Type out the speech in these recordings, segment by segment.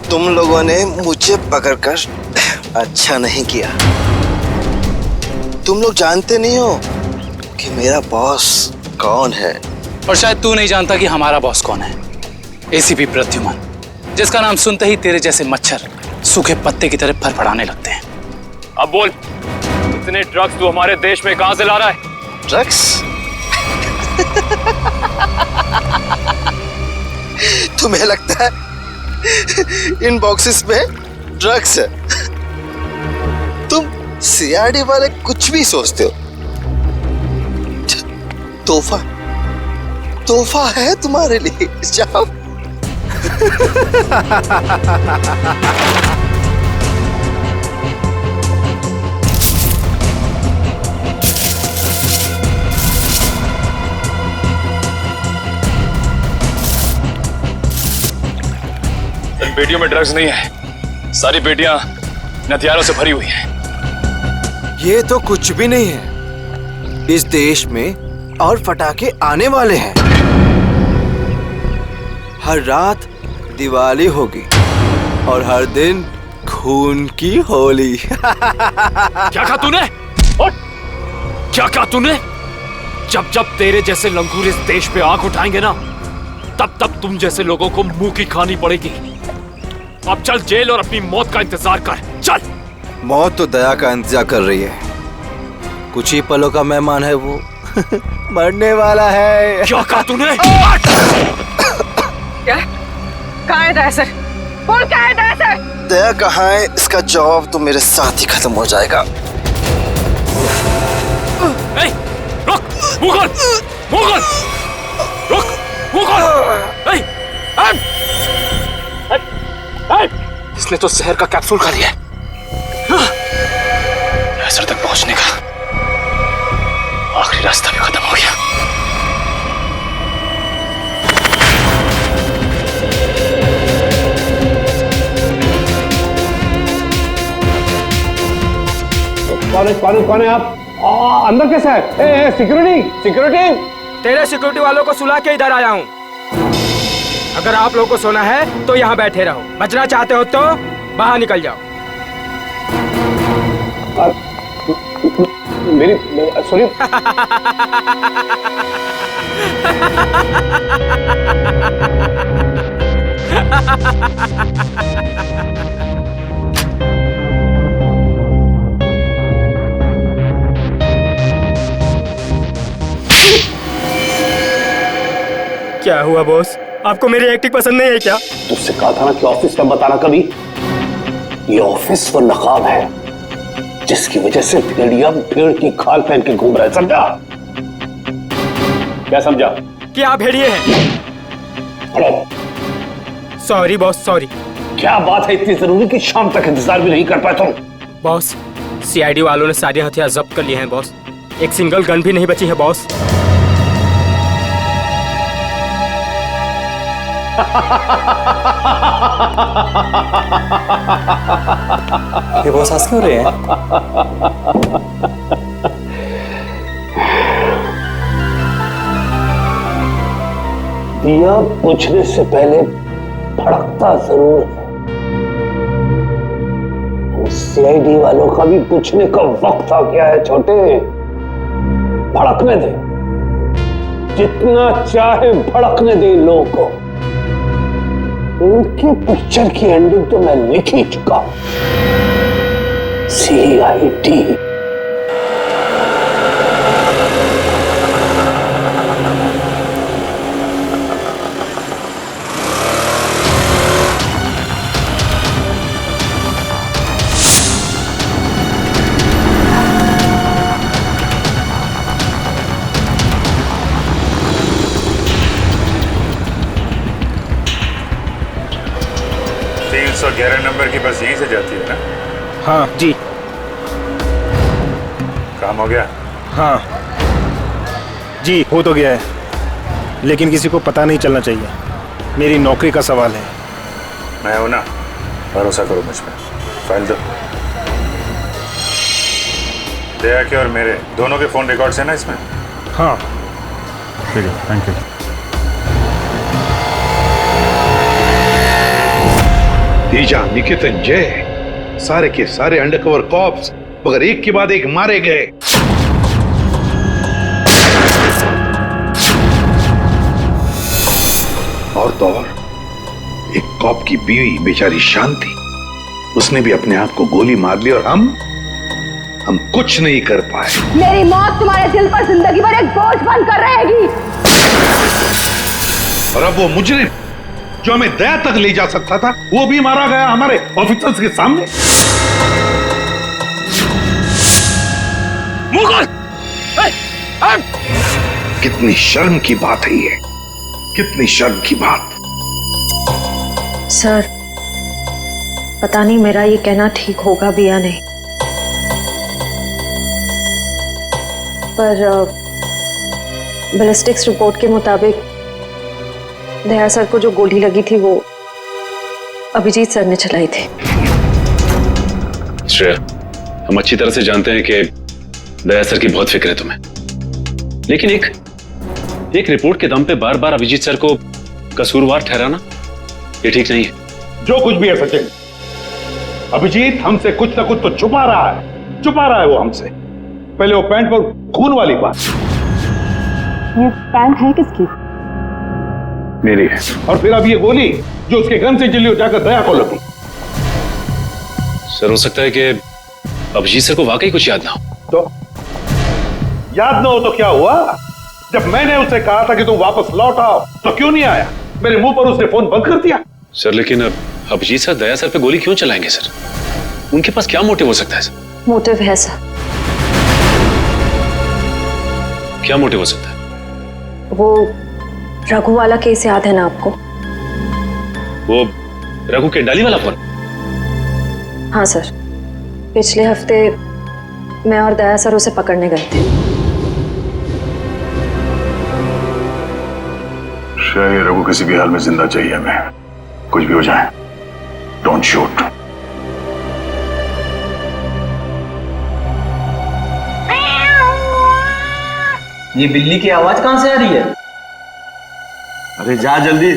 तुम लोगों ने मुझे पकड़कर अच्छा नहीं किया। तुम लोग जानते नहीं हो कि मेरा बॉस कौन है। और शायद तू नहीं जानता कि हमारा बॉस कौन है। एसीपी प्रद्युमन, जिसका नाम सुनते ही तेरे जैसे मच्छर सूखे पत्ते की तरह फड़फड़ाने लगते हैं। अब बोल, इतने ड्रग्स तू हमारे देश में कहां से ला रहा है? ड्रग्स? तुम्हें लगता है इन बॉक्सेस में ड्रग्स है? तुम सीआईडी वाले कुछ भी सोचते हो। तोहफा है तुम्हारे लिए। जाओ। इन पेटियों में ड्रग्स नहीं है, सारी पेटियां हथियारों से भरी हुई हैं। ये तो कुछ भी नहीं है। इस देश में और पटाखे आने वाले हैं। हर रात दिवाली होगी और हर दिन खून की होली। क्या कहा तूने? क्या कहा तूने? जब जब तेरे जैसे लंगूर इस देश पे आंख उठाएंगे ना, तब तब तुम जैसे लोगों को मुंह की खानी पड़ेगी। अब चल जेल और अपनी मौत का इंतजार कर। चल। मौत तो दया का इंतजार कर रही है। कुछ ही पलों का मेहमान है वो। मरने वाला है। क्या कहा तूने? क्या? कहाँ है दया सर? बोल, क्या है दया सर? दया कहाँ है, इसका जवाब तो मेरे साथ ही खत्म हो जाएगा। रुक, मुगल, मुगल, रुक, मुगल। इसने तो जहर का कैप्सूल खा लिया है। असर तक पहुंचने का आखिरी रास्ता भी खत्म हो गया। कौन है आप? अंदर कैसे है? सिक्योरिटी। तेरे सिक्योरिटी वालों को सुला के इधर आया हूँ। अगर आप लोगों को सोना है तो यहाँ बैठे रहो, बचना चाहते हो तो बाहर निकल जाओ। मेरी सॉरी। क्या हुआ बॉस? आपको मेरी एक्टिंग पसंद नहीं है क्या? तुझसे कहा था ना कि ऑफिस में बताना कभी। ये ऑफिस वो नकाब है जिसकी वजह से भेड़िया भेड़ की खाल पहन के घूम रहा है, समझा? क्या समझा? कि आप भेड़िए हैं। Sorry boss, sorry. क्या बात है इतनी जरूरी कि शाम तक इंतजार भी नहीं कर पाए तुम? बॉस, सीआईडी वालों ने सारे हथियार जब्त कर लिए हैं बॉस। एक सिंगल गन भी नहीं बची है बॉस। ये बॉस हंस क्यों रहे हैं? दिया बुझने से पहले भड़कता जरूर है। सीआईडी वालों का भी बुझने का वक्त आ गया है छोटे। भड़कने दे, जितना चाहे भड़कने दे लोगों को। उनकी पिक्चर की एंडिंग तो मैं लिख ही चुका हूं। सीआईडी। नंबर की बस यहीं से जाती है ना? हाँ जी। काम हो गया? हाँ जी, हो तो गया है। लेकिन किसी को पता नहीं चलना चाहिए। मेरी नौकरी का सवाल है। मैं हूं ना, भरोसा करो मुझ पर। फाइल दो। दया के और मेरे दोनों के फोन रिकॉर्ड्स है ना इसमें? हाँ ठीक है, थैंक यू। तेजा, निकेतन, जय सारे के सारे अंडरकवर कॉप्स मगर एक के बाद एक मारे गए। और तो और एक कॉप की बीवी बेचारी शांति, उसने भी अपने आप को गोली मार ली और हम कुछ नहीं कर पाए। मेरी मौत तुम्हारे दिल पर जिंदगी भर एक बोझ बनकर रहेगी। और अब वो मुजरिम जो हमें दया तक ले जा सकता था, वो भी मारा गया हमारे ऑफिसर्स के सामने। मुगल! कितनी शर्म की बात है ये, कितनी शर्म की बात। सर, पता नहीं मेरा ये कहना ठीक होगा भी या नहीं, पर बैलिस्टिक्स रिपोर्ट के मुताबिक दया सर को जो गोली लगी थी वो अभिजीत सर ने चलाई थी। श्रेया, हम अच्छी तरह से जानते हैं कि दया सर की बहुत फिक्र है तुम्हें, लेकिन एक रिपोर्ट के दम पे बार बार अभिजीत सर को कसूरवार ठहराना ये ठीक नहीं है। जो कुछ भी है सचिन, अभिजीत हमसे कुछ ना कुछ तो छुपा रहा है वो हमसे। पहले वो पैंट पर खून वाली बात। ये पैंट है किसकी? मेरी है। और फिर अब ये गोली जो उसके गन से चली, जाकर दया को लगी। सर, हो सकता है कि अभिजीत सर को वाकई कुछ याद ना हो। तो याद ना हो तो क्या हुआ? जब मैंने उसे कहा था कि तुम वापस लौट आओ तो क्यों नहीं आया? मेरे मुंह पर उसने फोन बंद कर दिया। सर, लेकिन अभिजीत सर दया सर पे गोली क्यों चलाएंगे सर? उनके पास क्या मोटिव हो सकता है सर? मोटिव है सर। क्या मोटिव हो सकता है? वो रघु वाला केस याद है ना आपको? वो रघु के डाली वाला फोन? हाँ सर, पिछले हफ्ते मैं और दया सर उसे पकड़ने गए थे। शायद रघु किसी भी हाल में जिंदा चाहिए हमें, कुछ भी हो जाए। Don't shoot. ये बिल्ली की आवाज कहां से आ रही है? अरे जा जल्दी,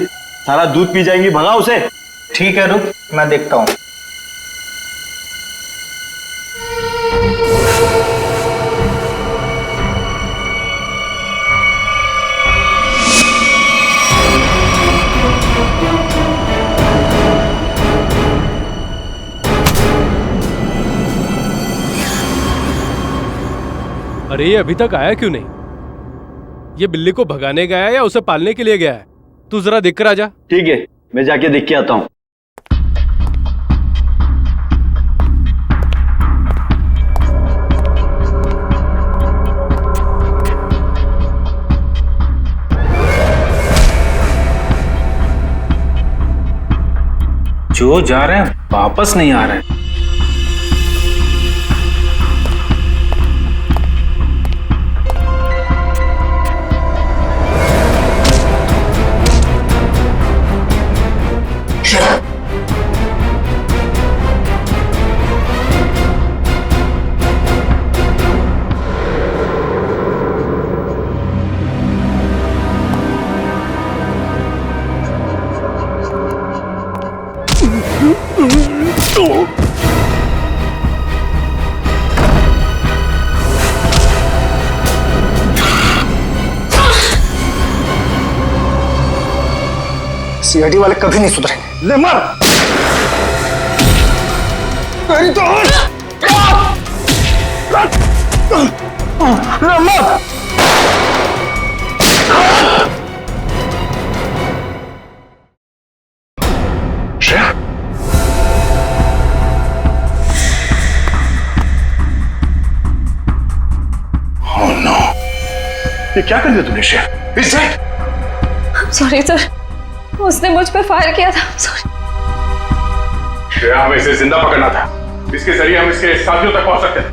सारा दूध पी जाएंगी, भगा उसे। ठीक है, रुक मैं देखता हूं। अरे ये अभी तक आया क्यों नहीं? ये बिल्ली को भगाने गया है या उसे पालने के लिए गया है? तू जरा देख कर आ जा। ठीक है, मैं जाके देख के आता हूँ। जो जा रहे हैं वापस नहीं आ रहे हैं। सीआईडी वाले कभी नहीं सुधरेंगे। ले मर। तेरी तो ले मर। श्रेया, ओह नो, ये क्या कर दिया तुमने Shreya? Is that? Sorry sir, उसने मुझ पे फायर किया था। सॉरी। श्रेया, हमें इसे जिंदा पकड़ना था। इसके जरिए हम इसके साथियों तक पहुंच सकते थे।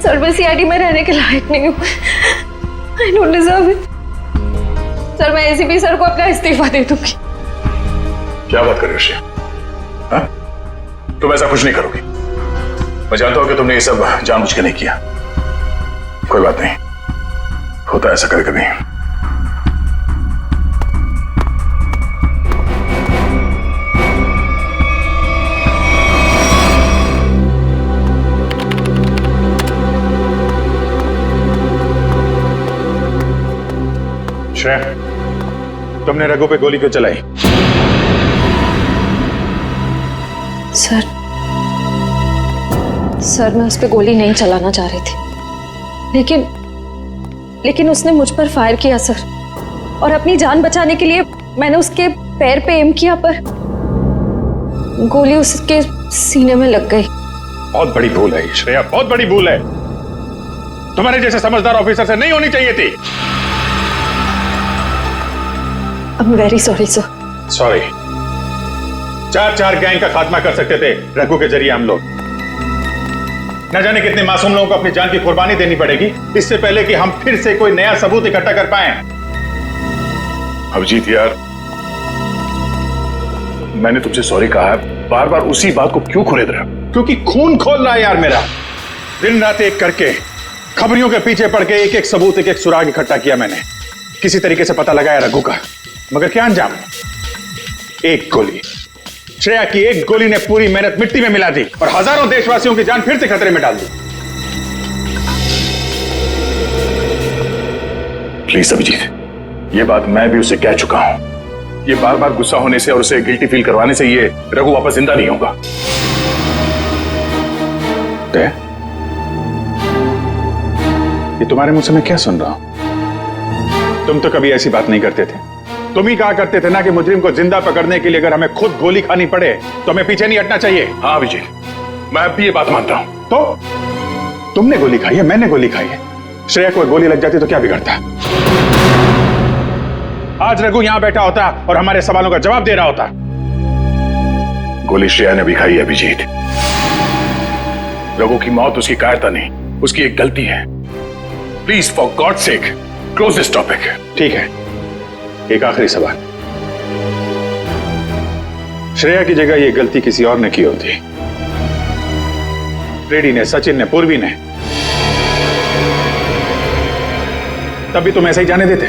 सर मैं सीआईडी में रहने के लायक नहीं हूँ। I don't deserve it. Sir मैं एसीपी सर को अपना इस्तीफा दे दूंगी। क्या बात कर रही हो श्रेया? हाँ? तुम ऐसा कुछ नहीं करोगी। मैं जानता हूं कि तुमने ये सब जानबूझ के नहीं किया। कोई बात नहीं, होता है ऐसा कभी कभी। श्रेया, तुमने रघु पे गोली क्यों चलाई? सर मैं उस पर गोली नहीं चलाना चाह रही थी, लेकिन उसने मुझ पर फायर किया सर, और अपनी जान बचाने के लिए मैंने उसके पैर पे एम किया, पर गोली उसके सीने में लग गई। बहुत बड़ी भूल है श्रेया, बहुत बड़ी भूल है। तुम्हारे जैसे समझदार ऑफिसर से नहीं होनी चाहिए थी। I am very sorry sir. Sorry. 4 gang का खात्मा कर सकते थे रघु के जरिए हम लोग। न जाने कितने मासूम लोगों को अपनी जान की कुर्बानी देनी पड़ेगी इससे पहले कि हम फिर से कोई नया सबूत इकट्ठा कर पाए। अभिजीत यार, मैंने तुमसे सॉरी कहा है, बार बार उसी बात को क्यों खुरेद रहे हो? क्योंकि खून खोल रहा है यार मेरा। दिन रात एक करके खबरियों के पीछे पड़ के एक सबूत, एक सुराग इकट्ठा किया मैंने। किसी तरीके से पता लगाया रघु का, मगर क्या अंजाम? एक गोली, श्रेया की एक गोली ने पूरी मेहनत मिट्टी में मिला दी और हजारों देशवासियों की जान फिर से खतरे में डाल दी। प्लीज अभिजीत, ये बात मैं भी उसे कह चुका हूं। ये बार बार गुस्सा होने से और उसे गिल्टी फील करवाने से ये रघु वापस जिंदा नहीं होगा। ये तुम्हारे मुंह से मैं क्या सुन रहा हूं? तुम तो कभी ऐसी बात नहीं करते थे। तुम ही कहा करते थे ना कि मुजरिम को जिंदा पकड़ने के लिए अगर हमें खुद गोली खानी पड़े तो हमें पीछे नहीं हटना चाहिए। हाँ अभिजीत, मैं अब भी ये बात मानता हूं। तो तुमने गोली खाई है, मैंने गोली खाई है। श्रेया को गोली लग जाती तो क्या बिगड़ता? आज रघु यहां बैठा होता और हमारे सवालों का जवाब दे रहा होता। गोली श्रेया ने भी खाई है अभिजीत। रघु की मौत उसकी कायरता नहीं, उसकी एक गलती है। Please for God sake close this topic. ठीक है, एक आखिरी सवाल। श्रेया की जगह ये गलती किसी और ने की होती, रेड्डी ने, सचिन ने, पूर्वी ने, तब भी तुम ऐसा ही जाने देते?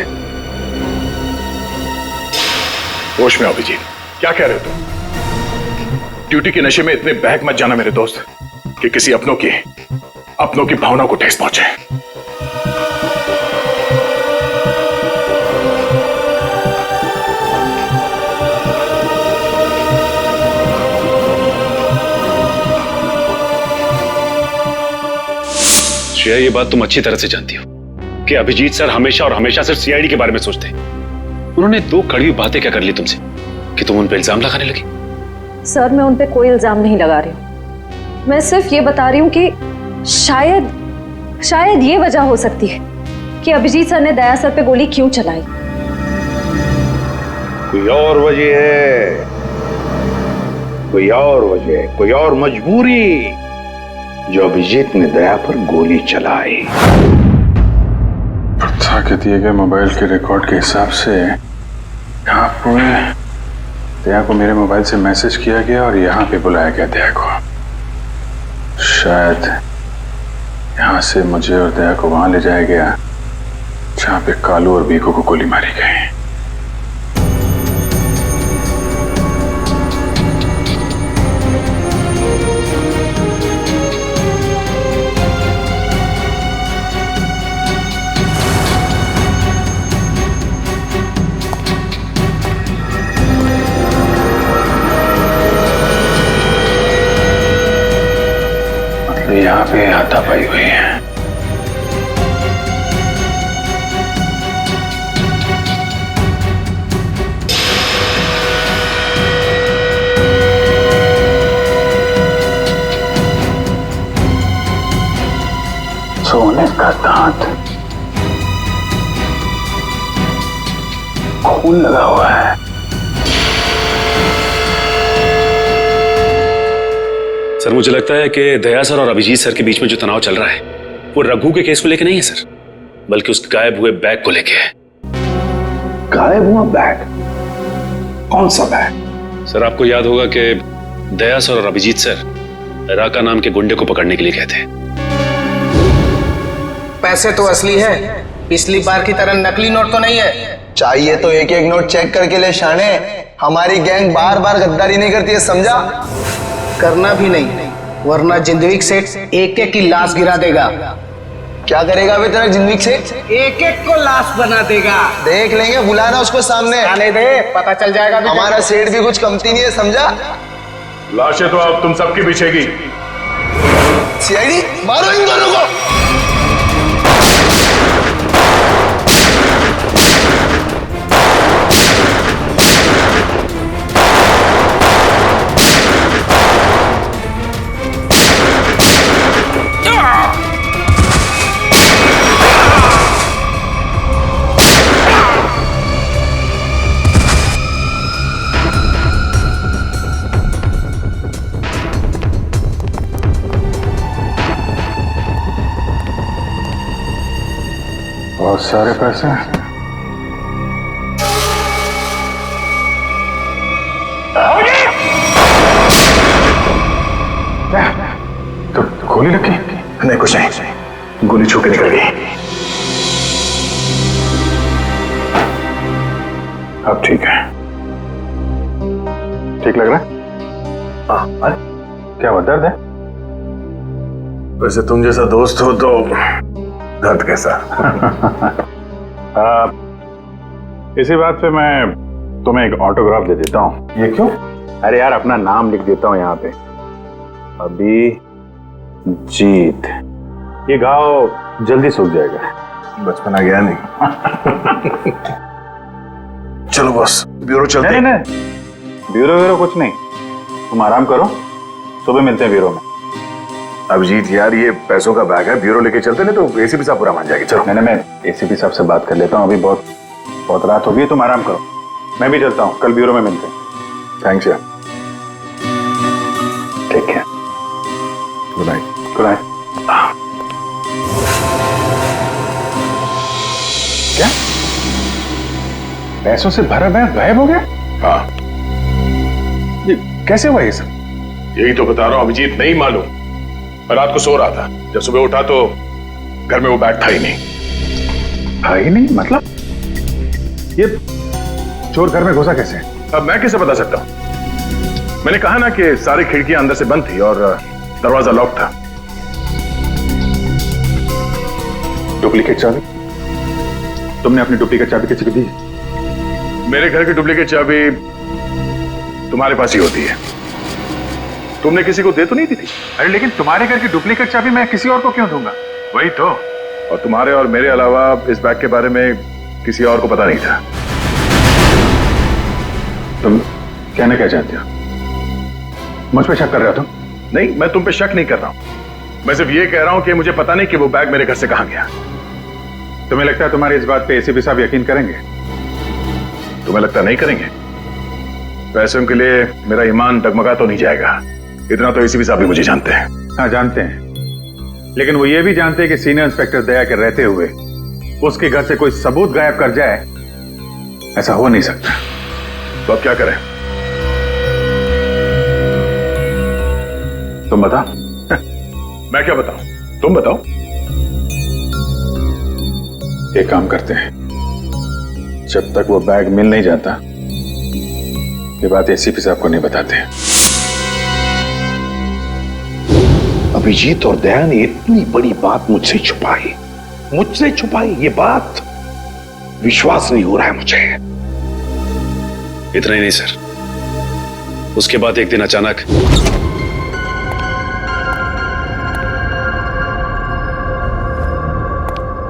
होश में आओ अभिजीत, क्या कह रहे हो तुम? ड्यूटी के नशे में इतने बहक मत जाना मेरे दोस्त कि किसी अपनों की भावना को ठेस पहुंचे। श्रेया, ये बात तुम अच्छी तरह से जानती हो कि अभिजीत सर हमेशा और हमेशा सिर्फ सीआईडी के बारे में सोचते हैं। उन्होंने 2 कड़वी बातें क्या कर ली तुमसे कि तुम उन पे इल्जाम लगाने लगी? सर मैं उन पे कोई इल्जाम नहीं लगा रही हूँ। मैं सिर्फ ये बता रही हूँ कि शायद ये वजह हो सकती है कि अभिजीत सर ने दया सर पे गोली क्यों चलाई। कोई और वजह है, कोई और वजह, कोई और मजबूरी जो अभिजीत ने दया पर गोली चलाई। प्रथा के दिए गए मोबाइल के रिकॉर्ड के हिसाब से यहाँ पर दया को मेरे मोबाइल से मैसेज किया गया और यहाँ पे बुलाया गया दया को। शायद यहाँ से मुझे और दया को वहां ले जाया गया जहाँ पे कालू और बीकू को गोली मारी गई। यहाँ पे हाथापाई हुई है। सोने का दांत, खून लगा हुआ है। सर मुझे लगता है कि दया सर और अभिजीत सर के बीच में जो तनाव चल रहा है वो रघु के केस को लेके नहीं है सर, बल्कि उस गायब हुए बैग को लेके है। गायब हुआ बैग? कौन सा बैग? सर आपको याद होगा कि दया सर और अभिजीत सर राका नाम के गुंडे को पकड़ने के लिए गए थे। पैसे तो असली है, पिछली बार की तरह नकली नोट तो नहीं है। चाहिए तो एक एक नोट चेक करके ले शाने। हमारी गैंग बार बार गद्दारी नहीं करती है, समझा? करना भी नहीं, वरना जिंदगी से एक एक की लाश गिरा देगा। क्या करेगा अभी तेरा जिंदगी से? एक एक को लाश बना देगा। देख लेंगे, बुलाना उसको सामने। आने दे, पता चल जाएगा। हमारा सेठ भी कुछ कमती नहीं है, समझा? लाशें तो अब तुम सबकी बिछेगी। सीआईडी मारो इन दोनों को। बहुत सारे पैसे। तो गोली लगी? नहीं, कुछ नहीं, गोली छू के निकल गई। अब ठीक है। ठीक लग रहा है? हाँ। क्या हुआ, दर्द है? वैसे तुम जैसा दोस्त हो तो दर्द कैसा? इसी बात पे मैं तुम्हें एक ऑटोग्राफ दे देता हूँ। ये क्यों? अरे यार, अपना नाम लिख देता हूँ यहाँ पे, अभिजीत। ये घाव जल्दी सूख जाएगा। बचपन आ गया नहीं। चलो बॉस, ब्यूरो चलते हैं। नहीं, ब्यूरो कुछ नहीं, तुम आराम करो, सुबह मिलते हैं ब्यूरो में। अभिजीत यार, ये पैसों का बैग है, ब्यूरो लेके चलते नहीं तो एसीपी साहब पूरा मान जाएगी। चलो। मैं एसीपी साहब से बात कर लेता हूँ, अभी बहुत रात हो गई, तुम आराम करो, मैं भी चलता हूँ, कल ब्यूरो में मिलते हैं। थैंक्स यार। ठीक है, गुड नाइट। Good night. क्या पैसों से भरा बैग गायब हो गया? हाँ। ये कैसे हुआ ये सब? यही तो बता रहा हूँ अभिजीत, नहीं मालूम। मैं रात को सो रहा था, जब सुबह उठा तो घर में वो बैग था ही नहीं। था ही नहीं मतलब? ये चोर घर में घुसा कैसे? अब मैं कैसे बता सकता हूँ? मैंने कहा ना कि सारी खिड़कियां अंदर से बंद थी और दरवाजा लॉक था। डुप्लीकेट चाबी? तुमने अपनी डुप्लीकेट चाबी किसी को दी? मेरे घर की डुप्लीकेट चाबी तुम्हारे पास ही होती है, तुमने किसी को दे तो नहीं दी थी? अरे लेकिन तुम्हारे घर की डुप्लीकेट चाबी मैं किसी और को क्यों दूंगा? वही तो, और तुम्हारे और मेरे अलावा इस बैग के बारे में किसी और को पता नहीं था। तुम कहना क्या चाहते हो? मुझ पे शक कर रहे हो तुम? नहीं, मैं तुम पे शक नहीं कर रहा हूं, मैं सिर्फ ये कह रहा हूं कि मुझे पता नहीं कि वो बैग मेरे घर से कहां गया। तुम्हें लगता है तुम्हारी इस बात पे एसीपी साहब यकीन करेंगे? तुम्हें लगता नहीं करेंगे? पैसों के लिए मेरा ईमान डगमगा तो नहीं जाएगा, इतना तो एसीपी साहब भी मुझे जानते हैं। हाँ जानते हैं, लेकिन वो ये भी जानते हैं कि सीनियर इंस्पेक्टर दया के रहते हुए उसके घर से कोई सबूत गायब कर जाए, ऐसा हो नहीं सकता। तो अब क्या करें? तुम बताओ। मैं क्या बताऊं, तुम बताओ। एक काम करते हैं, जब तक वो बैग मिल नहीं जाता ये बात एसीपी साहब को नहीं बताते। अभिजीत और दया ने इतनी बड़ी बात मुझसे छुपाई, ये बात विश्वास नहीं हो रहा है मुझे। इतना ही नहीं सर, उसके बाद एक दिन अचानक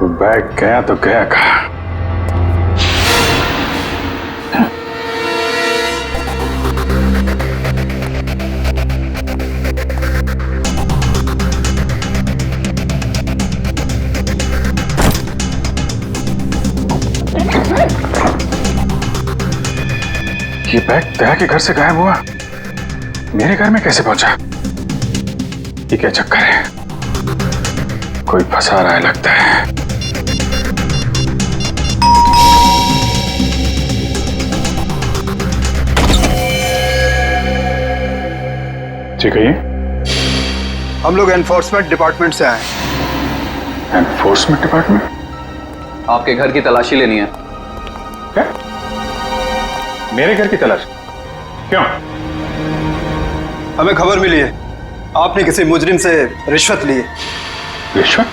वो बैग गया तो गया कहाँ? ये बैग दया के घर से गायब हुआ, मेरे घर में कैसे पहुंचा? ये क्या चक्कर है? कोई फंसा रहा है लगता है। जी कहिए। हम लोग एनफोर्समेंट डिपार्टमेंट से आए हैं। Enforcement department? आपके घर की तलाशी लेनी है। क्या? मेरे घर की तलाश? क्यों? हमें खबर मिली है आपने किसी मुजरिम से रिश्वत ली है। रिश्वत?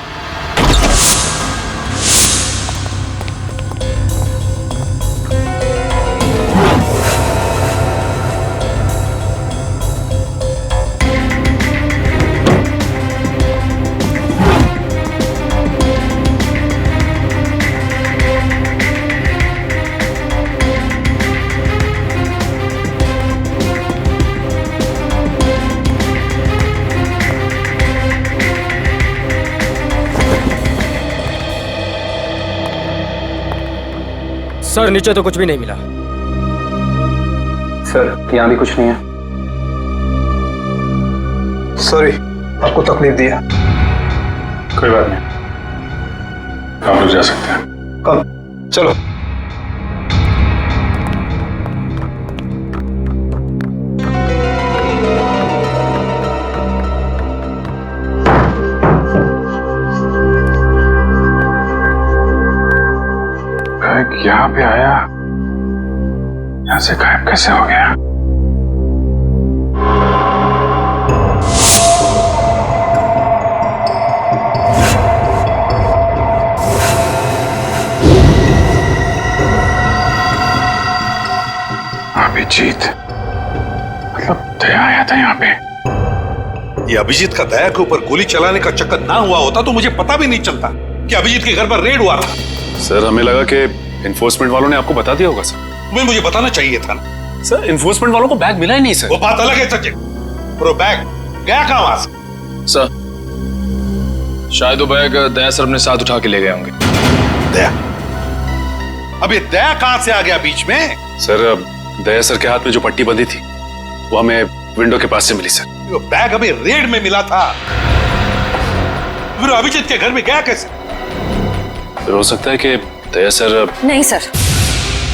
सर नीचे तो कुछ भी नहीं मिला। सर यहाँ भी कुछ नहीं है। सॉरी आपको तकलीफ दिया। कोई बात नहीं, आप लोग जा सकते हैं। कम चलो। यहाँ पे आया, यहाँ से गायब कैसे हो गया? अभिजीत, मतलब दया आया था यहाँ पे। ये अभिजीत का दया के ऊपर गोली चलाने का चक्कर ना हुआ होता तो मुझे पता भी नहीं चलता कि अभिजीत के घर पर रेड हुआ था। सर हमें लगा कि एनफोर्समेंट वालों ने आपको बता दिया होगा। सर तुम्हें मुझे बताना चाहिए था ना। सर एनफोर्समेंट वालों को बैग मिला ही नहीं सर। वो बात अलग है सचिन, पर वो बैग गया कहां वहां से? सर शायद वो बैग दया सर अपने साथ उठा के ले गए होंगे। दया? अब ये दया कहां से आ गया बीच में? सर दया सर के हाथ में जो पट्टी बंधी थी वो हमें विंडो के पास से मिली सर। वो बैग अभी रेड में मिला था, फिर अभिजीत के घर में गया कैसे? फिर हो सकता है कि दया सर। नहीं सर,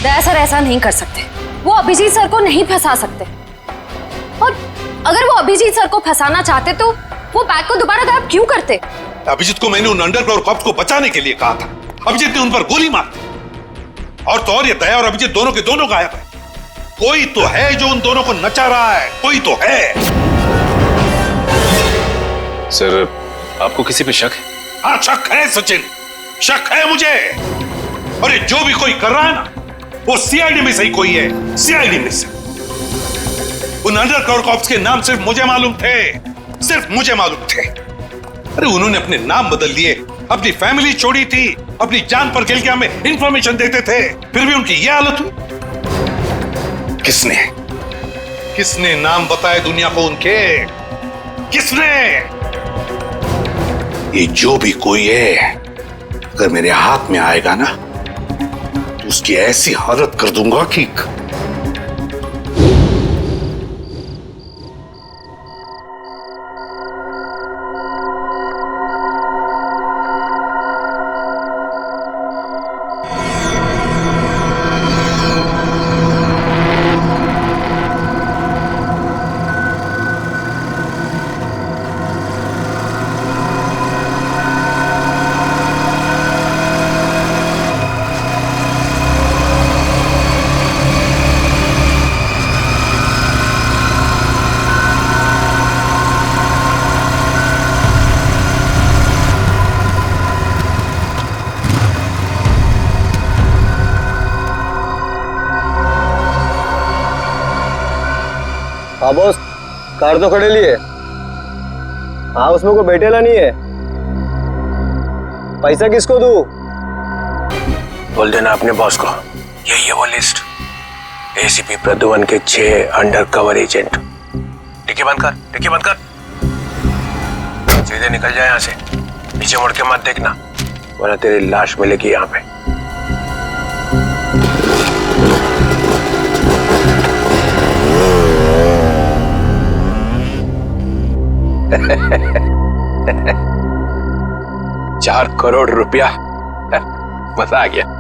दया सर ऐसा नहीं कर सकते। वो अभिजीत सर को नहीं फंसा सकते, और अगर वो अभिजीत सर को फंसाना चाहते तो वो बैग को दोबारा गायब क्यों करते? अभिजीत को मैंने उन अंडरग्राउंड कॉप्स को बचाने के लिए कहा था, अभिजीत ने उन पर गोली मार दी। और तो और ये दया और अभिजीत दोनों के दोनों गायब है। कोई तो है जो उन दोनों को नचा रहा है, कोई तो है। सर आपको किसी पे शक है? हाँ शक है सचिन, शक है मुझे। और ये जो भी कोई कर रहा है ना, वो सीआईडी में से ही कोई है, सीआईडी में से। उन अंडरग्राउंड कॉप्स के नाम सिर्फ मुझे मालूम थे, सिर्फ मुझे मालूम थे। अरे उन्होंने अपने नाम बदल लिए, अपनी फैमिली छोड़ी थी, अपनी जान पर खेल के हमें इंफॉर्मेशन देते थे, फिर भी उनकी यह हालत हुई। किसने किसने नाम बताए दुनिया को उनके? किसने? ये जो भी कोई है अगर मेरे हाथ में आएगा ना तो उसकी ऐसी हालत कर दूंगा कि हाँ बॉस, कार तो खड़े लिए। हाँ उसमें कोई बैठेला नहीं है। पैसा किसको दूं? बोल देना अपने बॉस को। यही है वो लिस्ट। एसीपी प्रद्युमन के 6 अंडरकवर एजेंट। टिकी बंद कर, टिकी बंद कर। सीधे निकल जाए यहाँ से, पीछे मुड़ के मत देखना वरना तेरी लाश मिलेगी यहाँ पे। 4 करोड़ रुपया। मजा आ गया।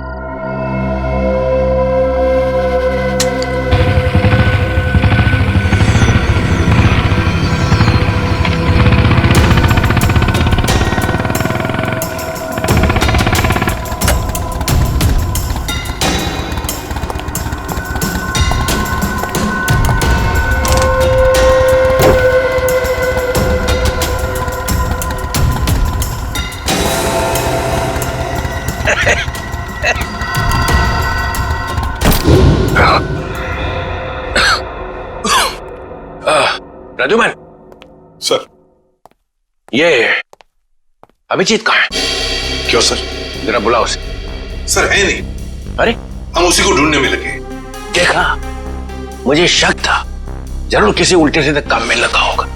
प्रद्युमन सर, ये अभिजीत कहाँ है? क्यों सर? जरा बुलाओ उसे। सर है नहीं। अरे हम उसी को ढूंढने में लगे। देखा, मुझे शक था जरूर किसी उल्टे सीधे काम में लगा होगा।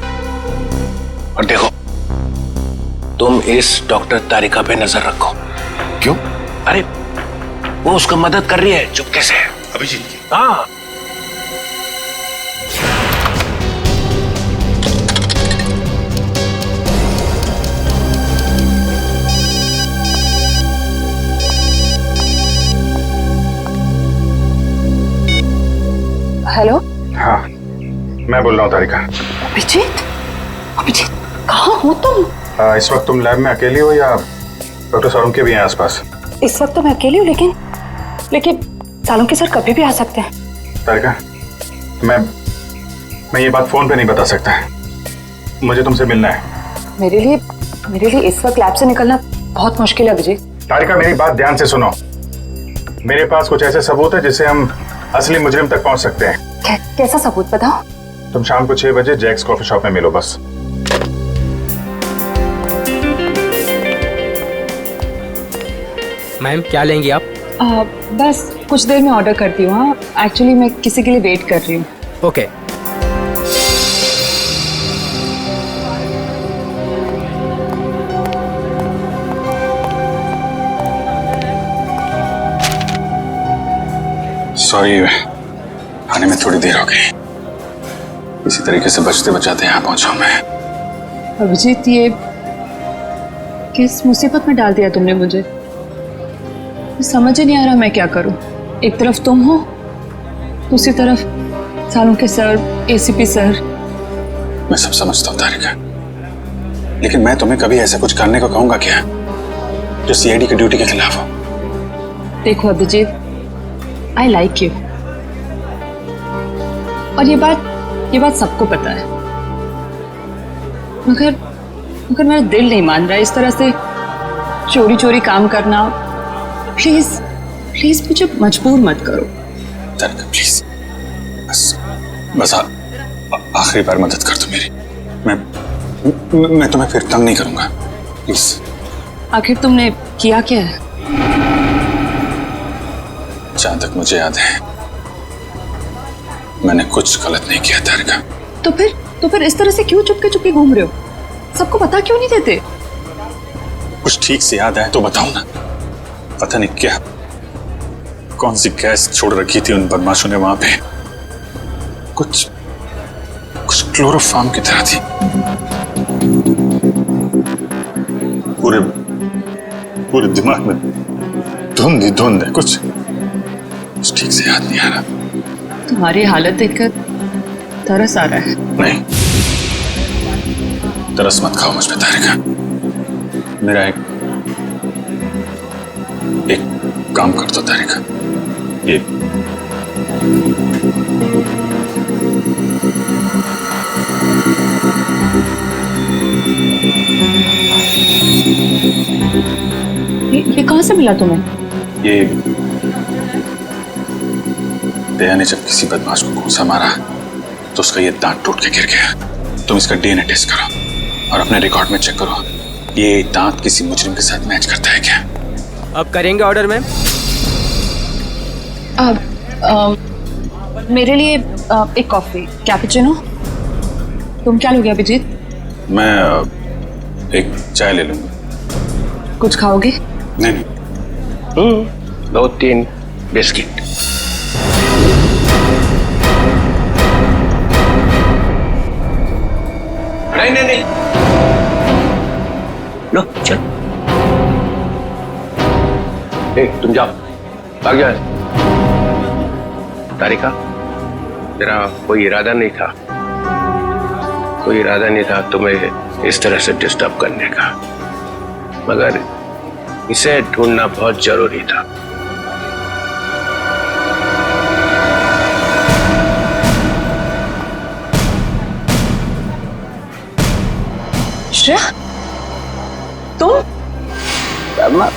और देखो, तुम इस डॉक्टर तारिका पे नजर रखो। क्यों? अरे वो उसको मदद कर रही है चुपके से। अभिजीत की? हाँ। हेलो। हाँ, मैं बोल रहा हूँ तारिका। अभिजीत, अभिजीत कहाँ हो तुम? इस वक्त तुम लैब में अकेली हो या डॉक्टर सालुंके भी हैं आसपास? इस वक्त तो मैं अकेली हूँ, लेकिन सालुंके सर कभी भी आ सकते हैं। तारिका, मैं ये बात फोन पे नहीं बता सकता। मुझे तुमसे मिलना है। मेरे लिए इस वक्त लैब से निकलना बहुत मुश्किल है अभिजीत। तारिका, मेरी बात ध्यान से सुनो। मेरे पास कुछ ऐसे सबूत है जिससे हम असली मुजरिम तक पहुंच सकते हैं। कैसा सबूत बताओ? तुम शाम को 6 बजे जैक्स कॉफी शॉप में मिलो बस। मैम क्या लेंगी आप? बस कुछ देर में ऑर्डर करती हूँ। हाँ, एक्चुअली मैं किसी के लिए वेट कर रही हूँ। ओके। सॉरी, आने में थोड़ी देर हो गई। इसी तरीके से बचते बचाते यहाँ पहुंचा मैं। अभिजीत, ये किस मुसीबत में डाल दिया तुमने मुझे? समझ ही नहीं आ रहा मैं क्या करूं। एक तरफ तुम हो, दूसरी तरफ सालुंके सर, एसीपी सर। मैं सब समझता हूँ तारिका, लेकिन मैं तुम्हें कभी ऐसा कुछ करने को कहूंगा क्या जो सीआईडी की ड्यूटी के खिलाफ हो? देखो अभिजीत, आई लाइक यू, और ये बात सबको पता है, मगर मेरा दिल नहीं मान रहा है इस तरह से चोरी चोरी काम करना। प्लीज मुझे मजबूर मत करो। तारिका प्लीज, बस आखिरी बार मदद कर दो मेरी। मैं तुम्हें फिर तंग नहीं करूंगा, प्लीज। आखिर तुमने किया क्या है? जहां तक मुझे याद है मैंने कुछ गलत नहीं किया तारिका। तो फिर इस तरह से क्यों चुपके चुपके घूम रहे हो? सबको पता क्यों नहीं देते? कुछ ठीक से याद आए तो बताओ ना। पता नहीं क्या, कौन सी गैस छोड़ रखी थी उन बदमाशों ने वहां पे। कुछ क्लोरोफॉर्म की तरह थी। पूरे दिमाग में धुंध है। कुछ ठीक से याद नहीं आ रहा। तुम्हारी हालत देखकर तरस आ रहा है। नहीं, तरस मत खाओ मुझ पे तारिका। मेरा एक काम कर दो तारिका। ये कहां से मिला तुम्हें? ये दया ने जब किसी बदमाश को घूंसा मारा तो उसका ये दांत टूट के गिर गया। तुम इसका डीएनए टेस्ट करो और अपने रिकॉर्ड में चेक करो, ये दांत किसी मुजरिम के साथ मैच करता है क्या? अब करेंगे ऑर्डर मैम? मेरे लिए एक कॉफी कैपुचिनो। तुम क्या लोगे अभिजीत? मैं एक चाय ले लूंगा। कुछ खाओगे? नहीं। 2-3 बिस्किट। नहीं लो चल। तुम जाओ, भाग जाओ। तारिका, तेरा कोई इरादा नहीं था तुम्हें इस तरह से डिस्टर्ब करने का, मगर इसे ढूंढना बहुत जरूरी था। श्रेया, तुम?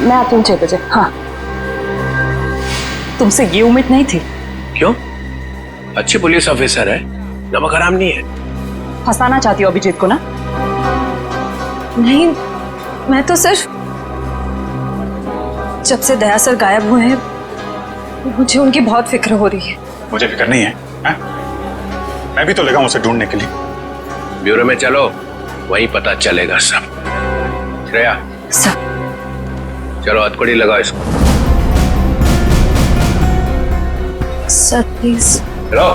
मैं आती हूँ 6 बजे। हाँ, तुमसे ये उम्मीद नहीं थी। क्यों? अच्छी पुलिस ऑफिसर है, नमक हराम नहीं है। फंसाना चाहती हो अभिजीत को ना? नहीं, मैं तो सिर्फ जब से दया सर गायब हुए हैं मुझे उनकी बहुत फिक्र हो रही है। मुझे फिक्र नहीं है, है? मैं भी तो लगा हूं उसे ढूंढने के लिए। ब्यूरो में चलो, वहीं पता चलेगा सब। श्रेया, सब चलो हथकड़ी लगाओ इसको। Sir please. चलो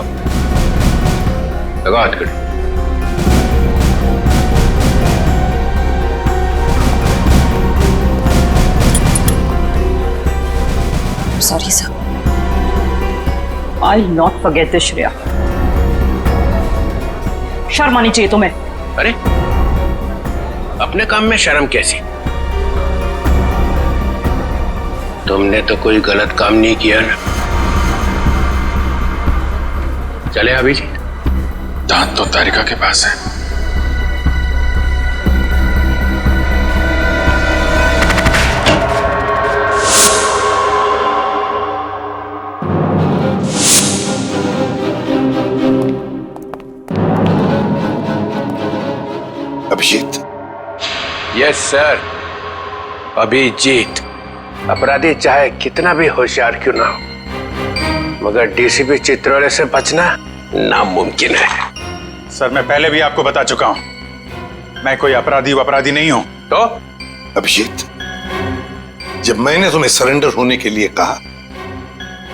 लगाओ हथकड़ी। Sorry sir, I will not forget this Shreya. शर्म आनी चाहिए तुम्हें। अरे अपने काम में शर्म कैसी? तुमने तो कोई गलत काम नहीं किया ना। चले अभिजीत। दांत तो तारिका के पास है। अभिजीत। Yes sir, Abhijeet. अपराधी चाहे कितना भी होशियार क्यों ना हो, मगर डीसीपी चित्रोले से बचना नामुमकिन है। सर, मैं पहले भी आपको बता चुका हूं, मैं कोई अपराधी नहीं हूं। तो अभिजीत, जब मैंने तुम्हें सरेंडर होने के लिए कहा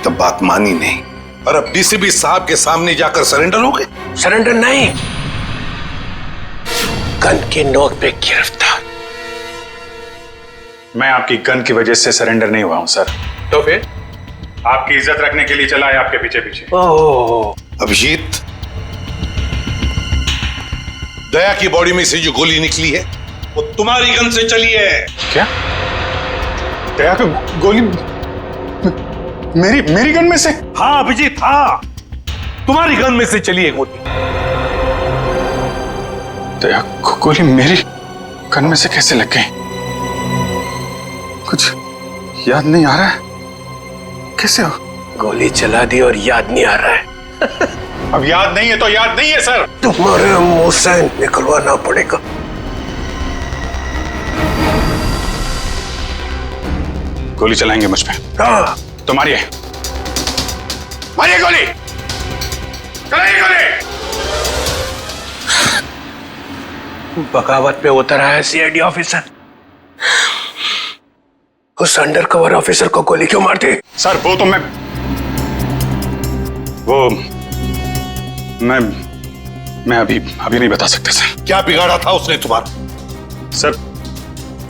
तब बात मानी नहीं, और अब डीसीपी साहब के सामने जाकर सरेंडर हो गए। सरेंडर नहीं, गन की नोक पे गिरफ्तार। मैं आपकी गन की वजह से सरेंडर नहीं हुआ हूं सर। तो फिर आपकी इज्जत रखने के लिए चला है आपके पीछे पीछे। ओह अभिजीत, दया की बॉडी में से जो गोली निकली है वो तुम्हारी गन से चली है। क्या? दया की गोली मेरी गन में से? हाँ अभिजीत, हाँ, तुम्हारी गन में से चली है गोली। दया को गोली मेरी गन में से कैसे लग गई? कुछ याद नहीं आ रहा है। कैसे हो? गोली चला दी और याद नहीं आ रहा है। अब याद नहीं है तो याद नहीं है सर। तुम्हारे मुंह से निकलवाना पड़ेगा। गोली चलाएंगे मुझ पे? हाँ। तो मारिए, मारिए गोली, चलाइए गोली। बगावत पे उतर आया सीआईडी ऑफिसर। उस अंडर कवर ऑफिसर को गोली क्यों मारती? सर वो तो मैं अभी नहीं बता सकता सर। क्या बिगाड़ा था उसने तुम्हारा? सर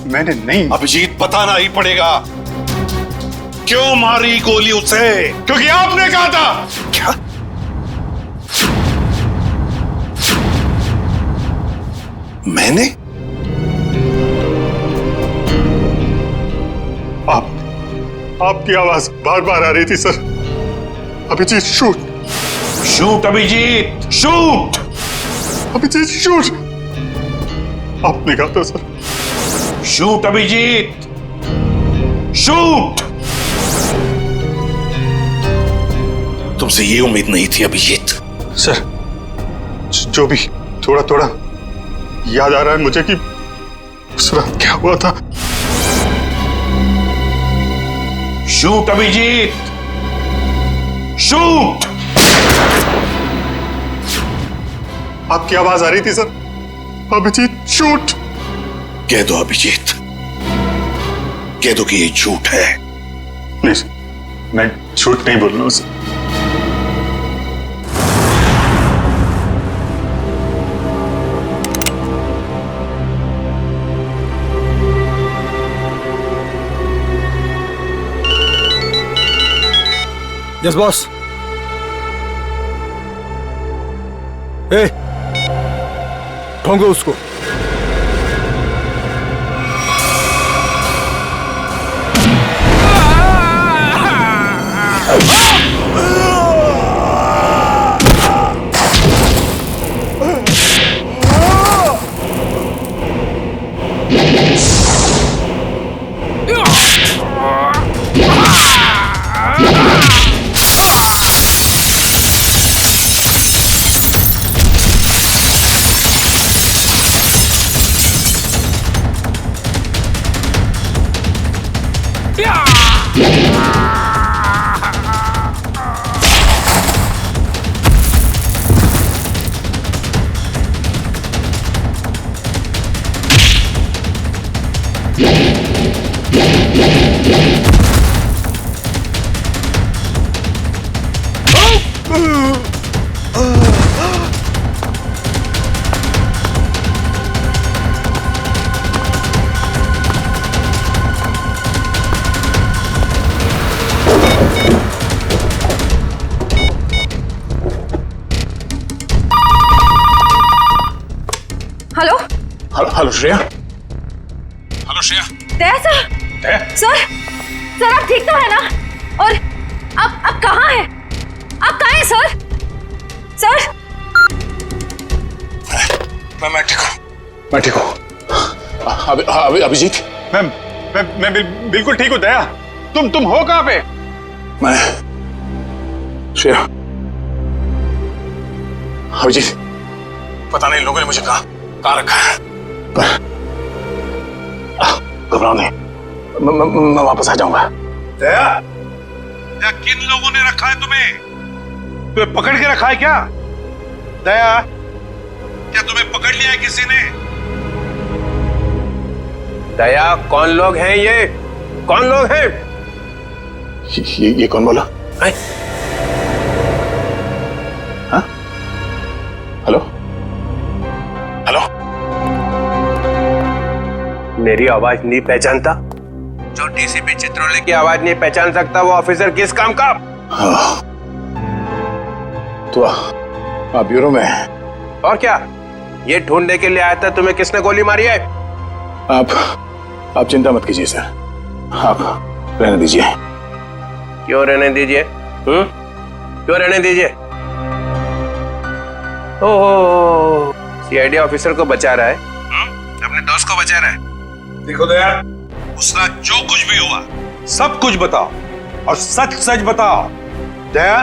मैंने नहीं। अभिजीत, बताना ही पड़ेगा। क्यों मारी गोली उसे? क्योंकि आपने कहा था। क्या? मैंने? आपकी आवाज बार बार आ रही थी sir. Abhijeet shoot, shoot Abhijeet, shoot Abhijeet shoot. आपने कहा था सर। Shoot Abhijeet, shoot. तुमसे ये उम्मीद नहीं थी अभिजीत। सर जो भी थोड़ा थोड़ा याद आ रहा है मुझे कि उस रात क्या हुआ था। Shoot Abhijeet, shoot. आपकी आवाज आ रही थी सर। अभिजीत शूट। कह दो अभिजीत, कह दो कि ये झूठ है। नहीं सर, मैं झूठ नहीं बोल रहा हूं सर। Yes boss. ए, ठोंगो उसको। Hello hello Shreya. Hello Shreya. Daya sir. Daya? Sir आप ठीक तो है ना? और आप कहाँ हैं? आप कहाँ हैं सर? सर मैं ठीक हूँ। अभिजीत। मैं बिल्कुल ठीक हूँ दया। तुम हो कहाँ पे? मैं श्रेया। अभिजीत, पता नहीं लोगों ने मुझे कहाँ रखा है, पर घबराओ नहीं, मैं वापस आ जाऊंगा। दया, किन लोगों ने रखा है तुम्हें? तुम्हें पकड़ के रखा है क्या? दया, क्या तुम्हें पकड़ लिया है किसी ने? दया, कौन लोग हैं ये? कौन लोग हैं? ये कौन बोला? हाँ? हेलो? हेलो? मेरी आवाज नहीं पहचानता? जो डीसीपी चित्रोले की आवाज नहीं पहचान सकता वो ऑफिसर किस काम का? हाँ। तो आप ब्यूरो में हैं? और क्या? ये ढूंढने के लिए आया था तुम्हें किसने गोली मारी है? आप चिंता मत कीजिए सर, आप रहने दीजिए। क्यों रहने दीजिए? क्यों रहने दीजिए? ओह, सीआईडी ऑफिसर को बचा रहा है, अपने दोस्त को बचा रहा है। देखो दया, उसका जो कुछ भी हुआ सब कुछ बताओ और सच सच बताओ। दया,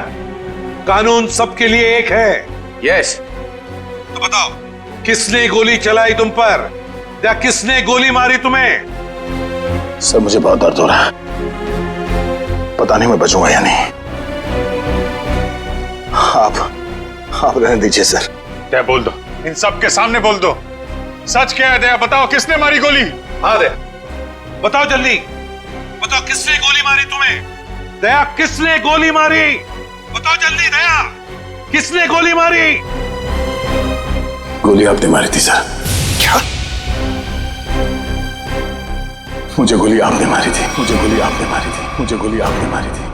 कानून सबके लिए एक है। यस। तो बताओ, किसने गोली चलाई तुम पर या किसने गोली मारी तुम्हें? सर मुझे बहुत दर्द हो रहा है, पता नहीं मैं बचूंगा या नहीं। आप रहने दीजिए सर। दया बोल दो, इन सब के सामने बोल दो, सच क्या है? दया बताओ, किसने मारी गोली? हाँ दया, बताओ जल्दी, बताओ किसने गोली मारी तुम्हें? दया, किसने गोली मारी? बताओ जल्दी दया, किसने गोली मारी? गोली आपने मारी थी सर। क्या? मुझे गोली आपने मारी थी, मुझे गोली आपने मारी थी, मुझे गोली आपने मारी थी।